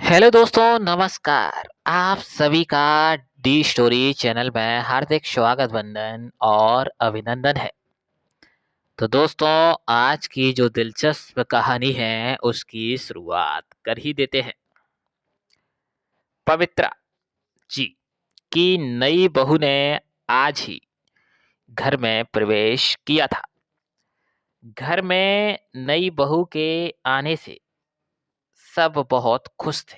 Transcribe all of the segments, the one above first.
Hello दोस्तों, नमस्कार। आप सभी का डी स्टोरी चैनल में हार्दिक स्वागत, वंदन और अभिनंदन है। तो दोस्तों, आज की जो दिलचस्प कहानी है उसकी शुरुआत कर ही देते हैं। पवित्रा जी की नई बहू ने आज ही घर में प्रवेश किया था। घर में नई बहू के आने से सब बहुत खुश थे।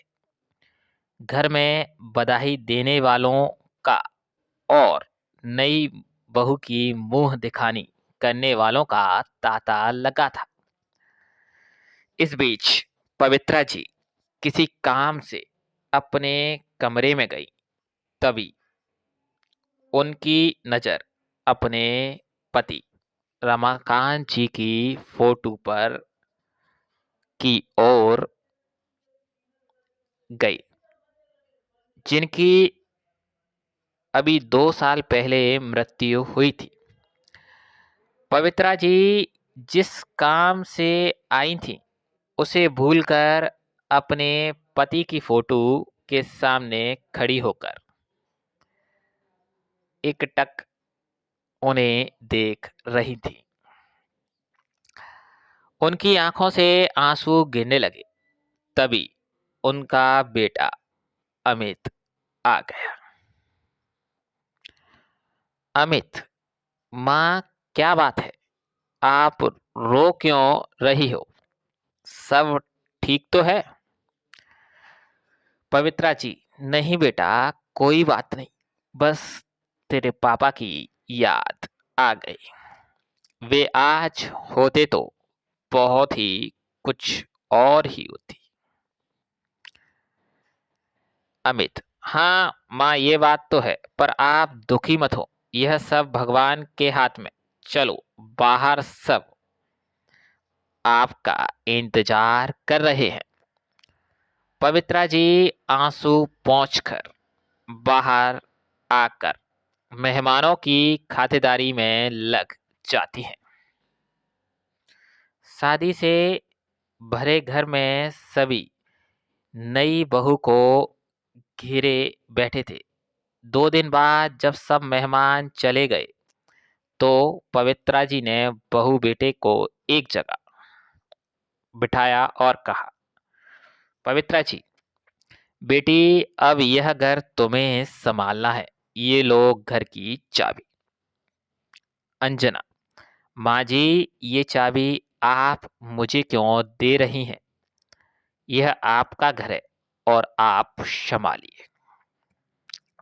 घर में बधाई देने वालों का और नई बहू की मुंह दिखानी करने वालों का तांता लगा था। इस बीच पवित्रा जी किसी काम से अपने कमरे में गई। तभी उनकी नज़र अपने पति रमाकांत जी की फोटो पर की ओर गई, जिनकी अभी 2 साल पहले मृत्यु हुई थी। पवित्रा जी जिस काम से आई थी उसे भूलकर अपने पति की फोटो के सामने खड़ी होकर एकटक उन्हें देख रही थी। उनकी आंखों से आंसू गिरने लगे। तभी उनका बेटा अमित आ गया। अमित, माँ, क्या बात है? आप रो क्यों रही हो? सब ठीक तो है? पवित्रा जी, नहीं बेटा, कोई बात नहीं। बस तेरे पापा की याद आ गई। वे आज होते तो बहुत ही कुछ और ही होती। अमित, हाँ माँ, ये बात तो है, पर आप दुखी मत हो। यह सब भगवान के हाथ में। चलो बाहर, सब आपका इंतजार कर रहे हैं। पवित्रा जी आंसू पोंछकर बाहर आकर मेहमानों की खातिरदारी में लग जाती हैं। शादी से भरे घर में सभी नई बहू को घेरे बैठे थे। 2 दिन बाद जब सब मेहमान चले गए तो पवित्रा जी ने बहू बेटे को एक जगह बिठाया और कहा, पवित्रा जी, बेटी, अब यह घर तुम्हें संभालना है। ये लो घर की चाबी। अंजना, माँ जी, ये चाबी आप मुझे क्यों दे रही हैं? यह आपका घर है और आप संभालिए।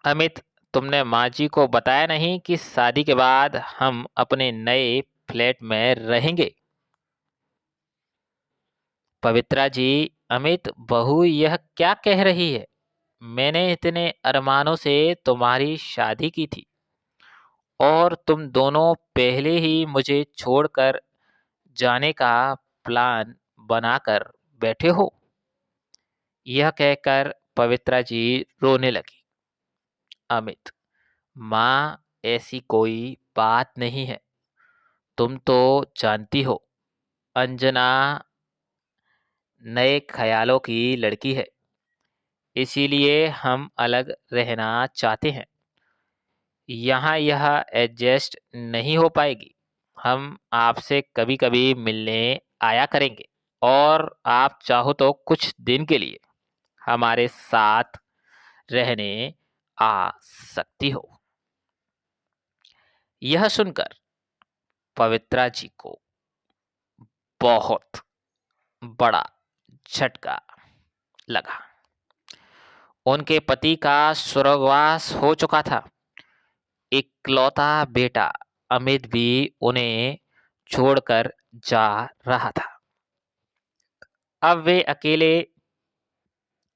अमित, तुमने माँ जी को बताया नहीं कि शादी के बाद हम अपने नए फ्लैट में रहेंगे? पवित्रा जी, अमित, बहू यह क्या कह रही है? मैंने इतने अरमानों से तुम्हारी शादी की थी और तुम दोनों पहले ही मुझे छोड़कर जाने का प्लान बनाकर बैठे हो। यह कहकर पवित्रा जी रोने लगी। अमित, माँ, ऐसी कोई बात नहीं है। तुम तो जानती हो, अंजना नए ख्यालों की लड़की है, इसीलिए हम अलग रहना चाहते हैं। यहाँ यह एडजस्ट नहीं हो पाएगी। हम आपसे कभी कभी मिलने आया करेंगे और आप चाहो तो कुछ दिन के लिए हमारे साथ रहने आ सकती हो। यह सुनकर पवित्रा जी को बहुत बड़ा झटका लगा। उनके पति का स्वर्गवास हो चुका था। इकलौता बेटा अमित भी उन्हें छोड़कर जा रहा था। अब वे अकेले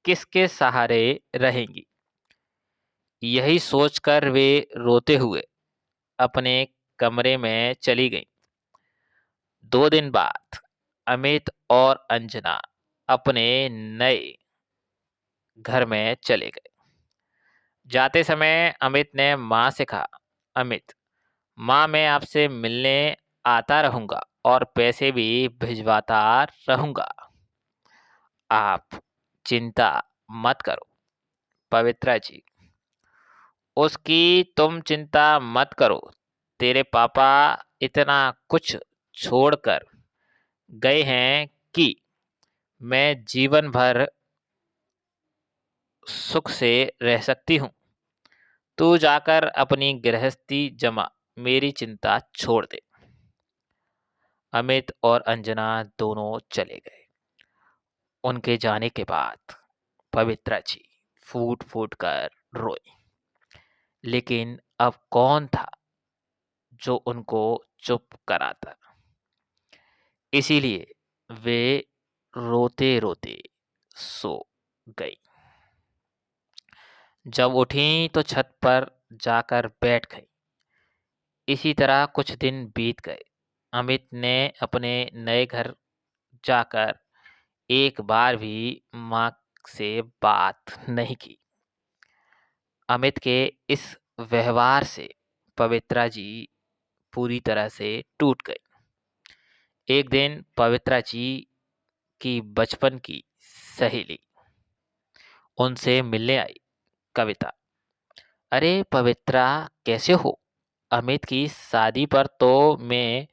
किसके सहारे रहेंगी? यही सोचकर वे रोते हुए अपने कमरे में चली गईं। 2 दिन बाद अमित और अंजना अपने नए घर में चले गए। जाते समय अमित ने माँ से कहा, अमित, माँ, मैं आपसे मिलने आता रहूंगा और पैसे भी भिजवाता रहूंगा। आप चिंता मत करो। पवित्रा जी, उसकी तुम चिंता मत करो। तेरे पापा इतना कुछ छोड़कर गए हैं कि मैं जीवन भर सुख से रह सकती हूँ। तू जाकर अपनी गृहस्थी जमा, मेरी चिंता छोड़ दे। अमित और अंजना दोनों चले गए। उनके जाने के बाद पवित्रा जी फूट फूट कर रोई। लेकिन अब कौन था जो उनको चुप कराता? इसीलिए वे रोते रोते सो गई। जब उठी तो छत पर जाकर बैठ गई। इसी तरह कुछ दिन बीत गए। अमित ने अपने नए घर जाकर एक बार भी माँ से बात नहीं की। अमित के इस व्यवहार से पवित्रा जी पूरी तरह से टूट गई। एक दिन पवित्रा जी की बचपन की सहेली उनसे मिलने आई। कविता, अरे पवित्रा, कैसे हो? अमित की शादी पर तो मैं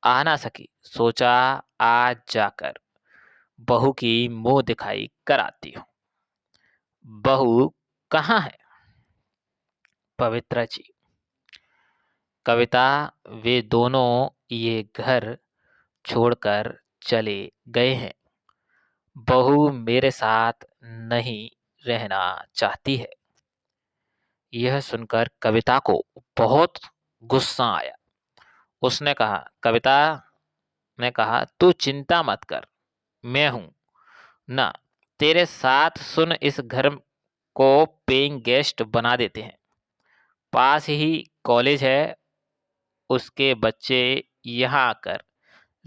आ ना सकी, सोचा आज जाकर बहू की मुंह दिखाई कराती हूँ। बहू कहाँ है? पवित्रा जी, कविता, वे दोनों ये घर छोड़कर चले गए हैं। बहू मेरे साथ नहीं रहना चाहती है। यह सुनकर कविता को बहुत गुस्सा आया। उसने कहा, कविता ने कहा, तू चिंता मत कर, मैं हूं ना तेरे साथ। सुन, इस घर को पेइंग गेस्ट बना देते हैं। पास ही कॉलेज है, उसके बच्चे यहाँ आकर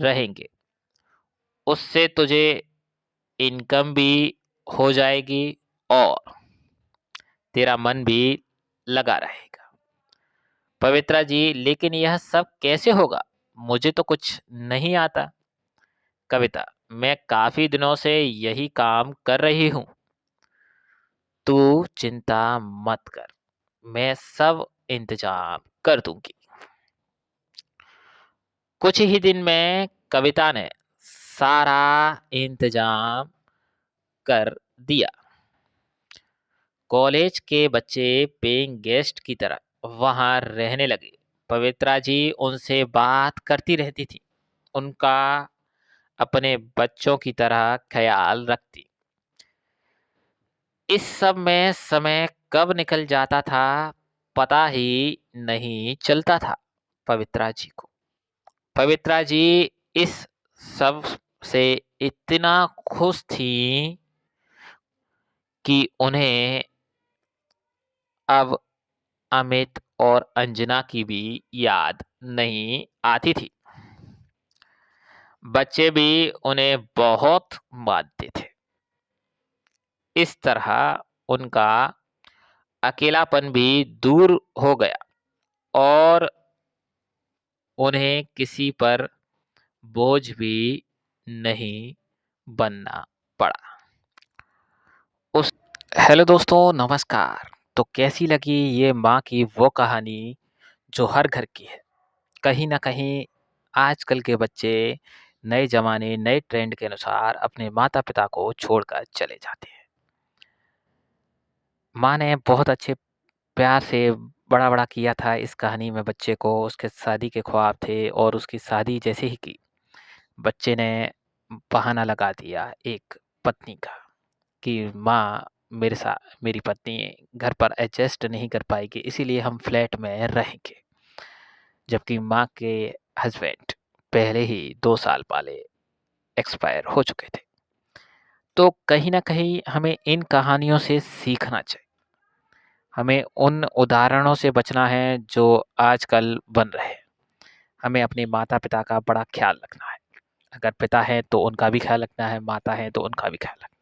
रहेंगे। उससे तुझे इनकम भी हो जाएगी और तेरा मन भी लगा रहेगा। पवित्रा जी, लेकिन यह सब कैसे होगा? मुझे तो कुछ नहीं आता। कविता, मैं काफी दिनों से यही काम कर रही हूँ। तू चिंता मत कर, मैं सब इंतजाम कर दूंगी। कुछ ही दिन में कविता ने सारा इंतजाम कर दिया। कॉलेज के बच्चे पेइंग गेस्ट की तरह वहां रहने लगे। पवित्रा जी उनसे बात करती रहती थी, उनका अपने बच्चों की तरह ख्याल रखती। इस सब में समय कब निकल जाता था पता ही नहीं चलता था पवित्रा जी को। पवित्रा जी इस सब से इतना खुश थी कि उन्हें अब अमित और अंजना की भी याद नहीं आती थी। बच्चे भी उन्हें बहुत मानते थे। इस तरह उनका अकेलापन भी दूर हो गया और उन्हें किसी पर बोझ भी नहीं बनना पड़ा। उस हेलो दोस्तों, नमस्कार। तो कैसी लगी ये माँ की वो कहानी जो हर घर की है? कहीं ना कहीं आजकल के बच्चे नए ज़माने, नए ट्रेंड के अनुसार अपने माता-पिता को छोड़कर चले जाते हैं। माँ ने बहुत अच्छे प्यार से बड़ा-बड़ा किया था इस कहानी में बच्चे को, उसके शादी के ख्वाब थे और उसकी शादी जैसे ही की, बच्चे ने बहाना लगा दिया एक पत्नी का कि माँ मेरी पत्नी घर पर एडजस्ट नहीं कर पाएगी, इसीलिए हम फ्लैट में रहेंगे। जबकि माँ के हस्बैंड पहले ही 2 साल पहले एक्सपायर हो चुके थे। तो कहीं न कहीं हमें इन कहानियों से सीखना चाहिए। हमें उन उदाहरणों से बचना है जो आजकल बन रहे हैं। हमें अपने माता-पिता का बड़ा ख़्याल रखना है। अगर पिता हैं तो उनका भी ख़्याल रखना है, माता हैं तो उनका भी ख़्याल रखना है।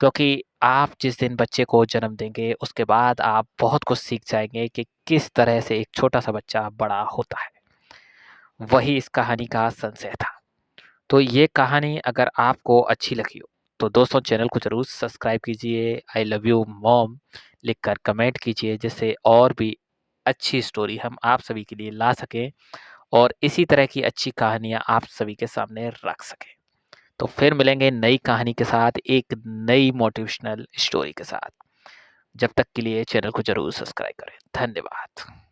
क्योंकि आप जिस दिन बच्चे को जन्म देंगे, उसके बाद आप बहुत कुछ सीख जाएँगे कि किस तरह से एक छोटा-सा बच्चा बड़ा होता है। वही इस कहानी का संशय था। तो ये कहानी अगर आपको अच्छी लगी हो, तो दोस्तों चैनल को ज़रूर सब्सक्राइब कीजिए। आई लव यू मॉम लिखकर कमेंट कीजिए, जिससे और भी अच्छी स्टोरी हम आप सभी के लिए ला सकें और इसी तरह की अच्छी कहानियाँ आप सभी के सामने रख सकें। तो फिर मिलेंगे नई कहानी के साथ, एक नई मोटिवेशनल स्टोरी के साथ। जब तक के लिए चैनल को ज़रूर सब्सक्राइब करें। धन्यवाद।